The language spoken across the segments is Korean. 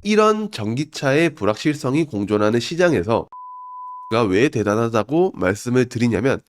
이런 전기차의 불확실성이 공존하는 시장에서 가 왜 대단하다고 말씀을 드리냐면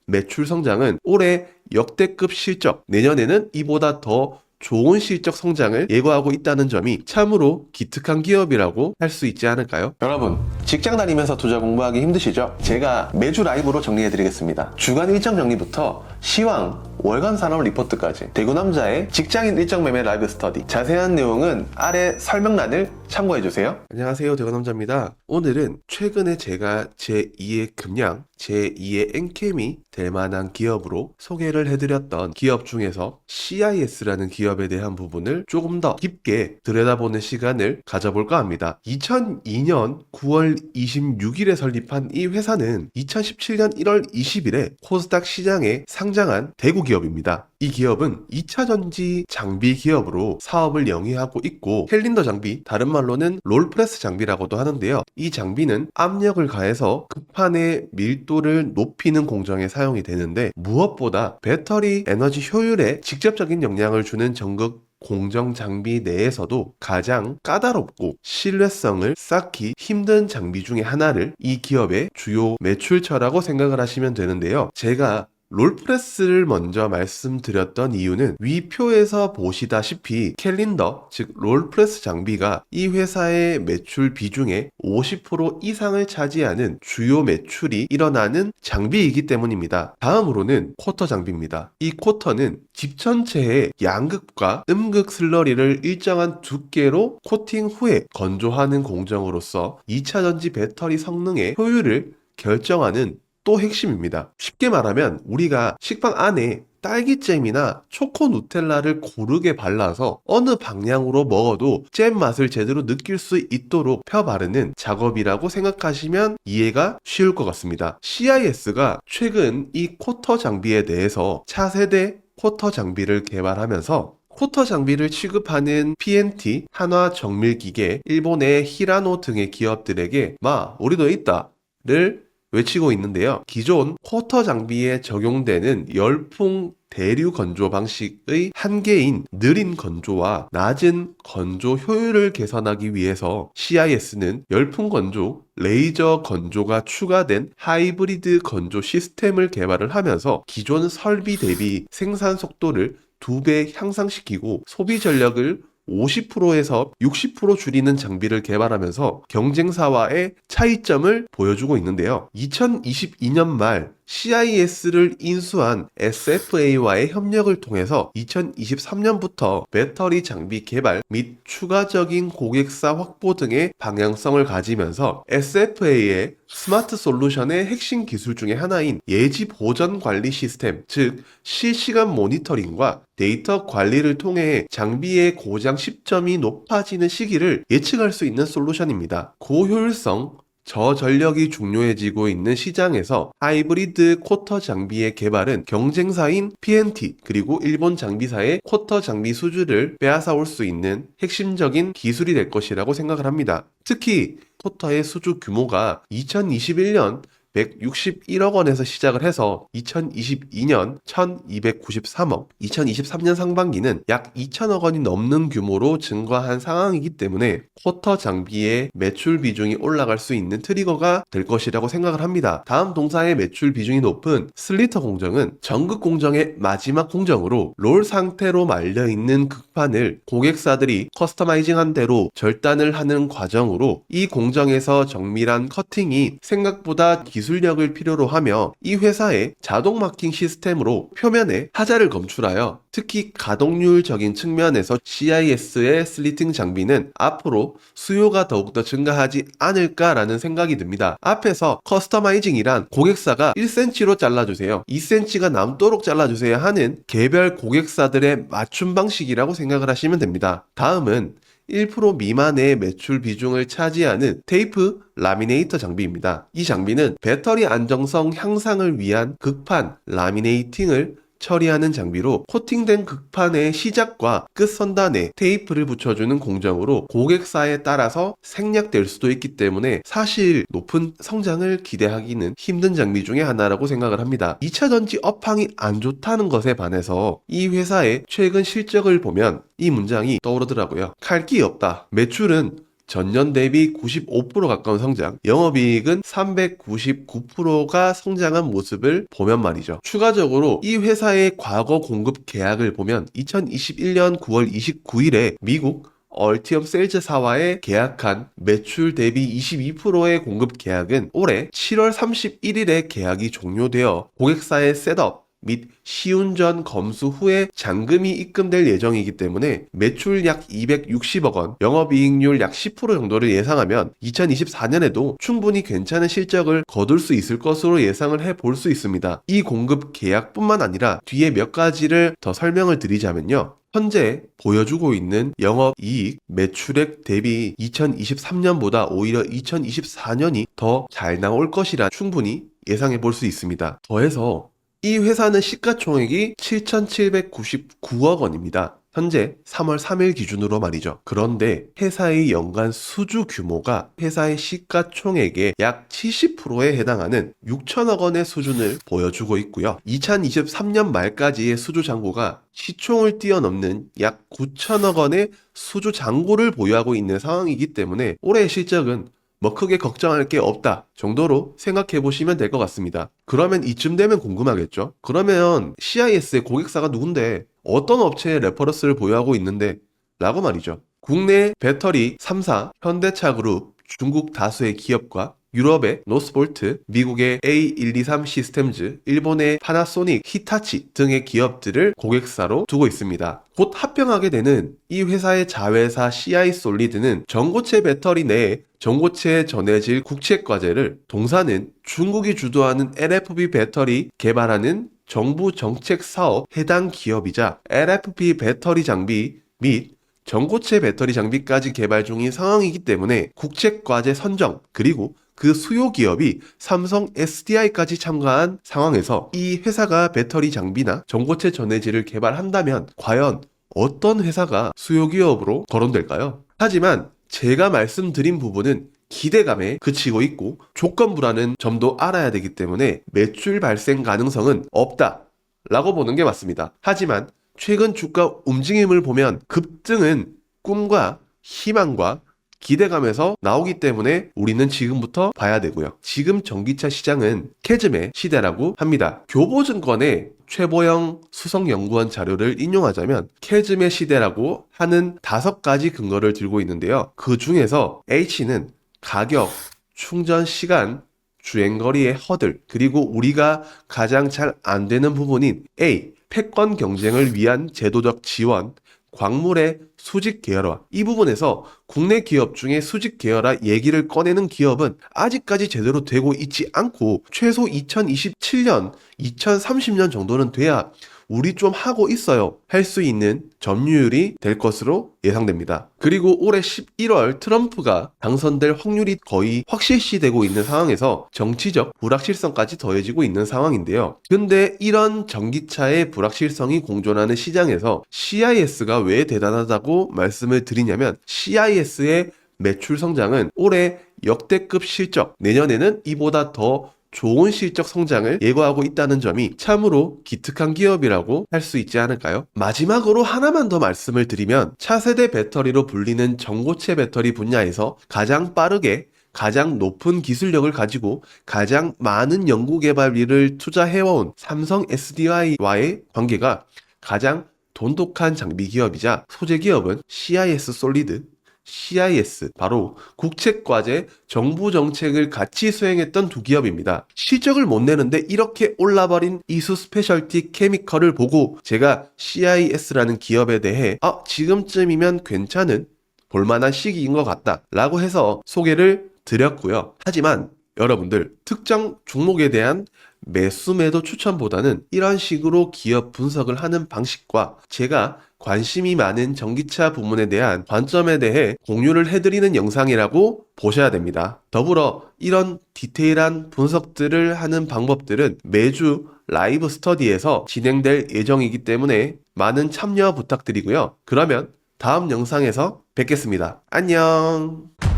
매출 성장은 올해 역대급 실적, 내년에는 이보다 더 좋은 실적 성장을 예고하고 있다는 점이 참으로 기특한 기업이라고 할 수 있지 않을까요? 여러분, 직장 다니면서 투자 공부하기 힘드시죠? 제가 매주 라이브로 정리해드리겠습니다. 주간 일정 정리부터 시황, 월간 산업 리포트까지 대구 남자의 직장인 일정 매매 라이브 스터디, 자세한 내용은 아래 설명란을 참고해주세요. 안녕하세요, 대구 남자입니다. 오늘은 최근에 제가 제2의 금양, 제2의 엔캠이 될 만한 기업으로 소개를 해드렸던 기업 중에서 CIS라는 기업에 대한 부분을 조금 더 깊게 들여다보는 시간을 가져볼까 합니다. 2002년 9월 26일에 설립한 이 회사는 2017년 1월 20일에 코스닥 시장에 상장한 대구 기업입니다. 이 기업은 2차전지 장비 기업으로 사업을 영위하고 있고, 캘린더 장비, 다른 말로는 롤프레스 장비라고도 하는데요. 이 장비는 압력을 가해서 급판의 밀도를 높이는 공정에 사용이 되는데, 무엇보다 배터리 에너지 효율에 직접적인 영향을 주는 전극 공정 장비 내에서도 가장 까다롭고 신뢰성을 쌓기 힘든 장비 중에 하나를 이 기업의 주요 매출처라고 생각을 하시면 되는데요. 제가 롤프레스를 먼저 말씀드렸던 이유는 위 표에서 보시다시피 캘린더, 즉 롤프레스 장비가 이 회사의 매출 비중의 50% 이상을 차지하는 주요 매출이 일어나는 장비이기 때문입니다. 다음으로는 쿼터 장비입니다. 이 쿼터는 집 전체에 양극과 음극 슬러리를 일정한 두께로 코팅 후에 건조하는 공정으로서 2차전지 배터리 성능의 효율을 결정하는 또 핵심입니다. 쉽게 말하면 우리가 식빵 안에 딸기잼이나 초코 누텔라를 고르게 발라서 어느 방향으로 먹어도 잼 맛을 제대로 느낄 수 있도록 펴 바르는 작업이라고 생각하시면 이해가 쉬울 것 같습니다. CIS가 최근 이 쿼터 장비에 대해서 차세대 쿼터 장비를 개발하면서 쿼터 장비를 취급하는 PNT, 한화정밀기계, 일본의 히라노 등의 기업들에게 우리도 있다를 외치고 있는데요. 기존 쿼터 장비에 적용되는 열풍 대류 건조 방식의 한계인 느린 건조와 낮은 건조 효율을 개선하기 위해서 CIS는 열풍 건조, 레이저 건조가 추가된 하이브리드 건조 시스템을 개발을 하면서 기존 설비 대비 생산 속도를 2배 향상시키고 소비 전력을 50%에서 60% 줄이는 장비를 개발하면서 경쟁사와의 차이점을 보여주고 있는데요. 2022년 말 CIS를 인수한 SFA와의 협력을 통해서 2023년부터 배터리 장비 개발 및 추가적인 고객사 확보 등의 방향성을 가지면서 SFA의 스마트 솔루션의 핵심 기술 중에 하나인 예지 보전 관리 시스템, 즉 실시간 모니터링과 데이터 관리를 통해 장비의 고장 시점이 높아지는 시기를 예측할 수 있는 솔루션입니다. 고효율성, 저전력이 중요해지고 있는 시장에서 하이브리드 쿼터 장비의 개발은 경쟁사인 PNT 그리고 일본 장비사의 쿼터 장비 수주를 빼앗아올 수 있는 핵심적인 기술이 될 것이라고 생각을 합니다. 특히 쿼터의 수주 규모가 2021년 161억 원에서 시작을 해서 2022년 1293억, 2023년 상반기는 약 2천억 원이 넘는 규모로 증가한 상황이기 때문에 쿼터 장비의 매출 비중이 올라갈 수 있는 트리거가 될 것이라고 생각을 합니다. 다음 동사의 매출 비중이 높은 슬리터 공정은 전극 공정의 마지막 공정으로 롤 상태로 말려있는 극판을 고객사들이 커스터마이징한 대로 절단을 하는 과정으로 이 공정에서 정밀한 커팅이 생각보다 기술력을 필요로 하며 이 회사의 자동 마킹 시스템으로 표면에 하자를 검출하여 특히 가동률적인 측면에서 CIS의 슬리팅 장비는 앞으로 수요가 더욱더 증가하지 않을까라는 생각이 듭니다. 앞에서 커스터마이징이란 고객사가 1cm로 잘라주세요, 2cm가 남도록 잘라주세요 하는 개별 고객사들의 맞춤 방식이라고 생각을 하시면 됩니다. 다음은 1% 미만의 매출 비중을 차지하는 테이프 라미네이터 장비입니다. 이 장비는 배터리 안정성 향상을 위한 극판 라미네이팅을 처리하는 장비로 코팅된 극판의 시작과 끝 선단에 테이프를 붙여주는 공정으로 고객사에 따라서 생략될 수도 있기 때문에 사실 높은 성장을 기대하기는 힘든 장비 중에 하나라고 생각을 합니다. 2차전지 업황이 안 좋다는 것에 반해서 이 회사의 최근 실적을 보면 이 문장이 떠오르더라고요. 칼 기 없다. 매출은 전년 대비 95% 가까운 성장, 영업이익은 399%가 성장한 모습을 보면 말이죠. 추가적으로 이 회사의 과거 공급 계약을 보면 2021년 9월 29일에 미국 얼티엄 셀즈사와의 계약한 매출 대비 22%의 공급 계약은 올해 7월 31일에 계약이 종료되어 고객사의 셋업 및 시운전 검수 후에 잔금이 입금될 예정이기 때문에 매출 약 260억 원, 영업이익률 약 10% 정도를 예상하면 2024년에도 충분히 괜찮은 실적을 거둘 수 있을 것으로 예상을 해볼 수 있습니다. 이 공급 계약뿐만 아니라 뒤에 몇 가지를 더 설명을 드리자면요. 현재 보여주고 있는 영업이익, 매출액 대비 2023년보다 오히려 2024년이 더 잘 나올 것이라 충분히 예상해 볼 수 있습니다. 더해서 이 회사는 시가총액이 7,799억 원입니다. 현재 3월 3일 기준으로 말이죠. 그런데 회사의 연간 수주 규모가 회사의 시가총액의 약 70%에 해당하는 6천억 원의 수준을 보여주고 있고요. 2023년 말까지의 수주 잔고가 시총을 뛰어넘는 약 9천억 원의 수주 잔고를 보유하고 있는 상황이기 때문에 올해의 실적은 크게 걱정할 게 없다 정도로 생각해 보시면 될 것 같습니다. 그러면 이쯤 되면 궁금하겠죠? 그러면 CIS의 고객사가 누군데? 어떤 업체의 레퍼런스를 보유하고 있는데? 라고 말이죠. 국내 배터리 3사, 현대차그룹, 중국 다수의 기업과 유럽의 노스볼트, 미국의 A123 시스템즈, 일본의 파나소닉, 히타치 등의 기업들을 고객사로 두고 있습니다. 곧 합병하게 되는 이 회사의 자회사 CI솔리드는 전고체 배터리 내에 전고체 전해질 국책과제를 동사는 중국이 주도하는 LFP 배터리 개발하는 정부 정책 사업 해당 기업이자 LFP 배터리 장비 및 전고체 배터리 장비까지 개발 중인 상황이기 때문에 국책과제 선정 그리고 그 수요 기업이 삼성 SDI까지 참가한 상황에서 이 회사가 배터리 장비나 전고체 전해질을 개발한다면 과연 어떤 회사가 수요 기업으로 거론될까요? 하지만 제가 말씀드린 부분은 기대감에 그치고 있고 조건부라는 점도 알아야 되기 때문에 매출 발생 가능성은 없다 라고 보는 게 맞습니다. 하지만 최근 주가 움직임을 보면 급등은 꿈과 희망과 기대감에서 나오기 때문에 우리는 지금부터 봐야 되고요. 지금 전기차 시장은 캐즘의 시대라고 합니다. 교보증권의 최보영 수석연구원 자료를 인용하자면 캐즘의 시대라고 하는 5가지 근거를 들고 있는데요. 그 중에서 H는 가격, 충전 시간, 주행거리의 허들, 그리고 우리가 가장 잘 안 되는 부분인 A, 패권 경쟁을 위한 제도적 지원, 광물의 수직 계열화. 이 부분에서 국내 기업 중에 수직 계열화 얘기를 꺼내는 기업은 아직까지 제대로 되고 있지 않고 최소 2027년, 2030년 정도는 돼야 우리 좀 하고 있어요 할 수 있는 점유율이 될 것으로 예상됩니다. 그리고 올해 11월 트럼프가 당선될 확률이 거의 확실시되고 있는 상황에서 정치적 불확실성까지 더해지고 있는 상황인데요. 근데 이런 전기차의 불확실성이 공존하는 시장에서 CIS가 왜 대단하다고 말씀을 드리냐면 CIS의 매출 성장은 올해 역대급 실적, 내년에는 이보다 더 좋은 실적 성장을 예고하고 있다는 점이 참으로 기특한 기업이라고 할 수 있지 않을까요? 마지막으로 하나만 더 말씀을 드리면 차세대 배터리로 불리는 전고체 배터리 분야에서 가장 빠르게 가장 높은 기술력을 가지고 가장 많은 연구개발비를 투자해온 삼성 SDI와의 관계가 가장 돈독한 장비 기업이자 소재 기업은 CIS 솔리드, CIS, 바로 국책과제 정부 정책을 같이 수행했던 두 기업입니다. 실적을 못 내는데 이렇게 올라버린 이수 스페셜티 케미컬을 보고 제가 CIS라는 기업에 대해 지금쯤이면 괜찮은 볼만한 시기인 것 같다 라고 해서 소개를 드렸고요. 하지만 여러분들 특정 종목에 대한 매수 매도 추천보다는 이런 식으로 기업 분석을 하는 방식과 제가 관심이 많은 전기차 부문에 대한 관점에 대해 공유를 해드리는 영상이라고 보셔야 됩니다. 더불어 이런 디테일한 분석들을 하는 방법들은 매주 라이브 스터디에서 진행될 예정이기 때문에 많은 참여 부탁드리고요. 그러면 다음 영상에서 뵙겠습니다. 안녕!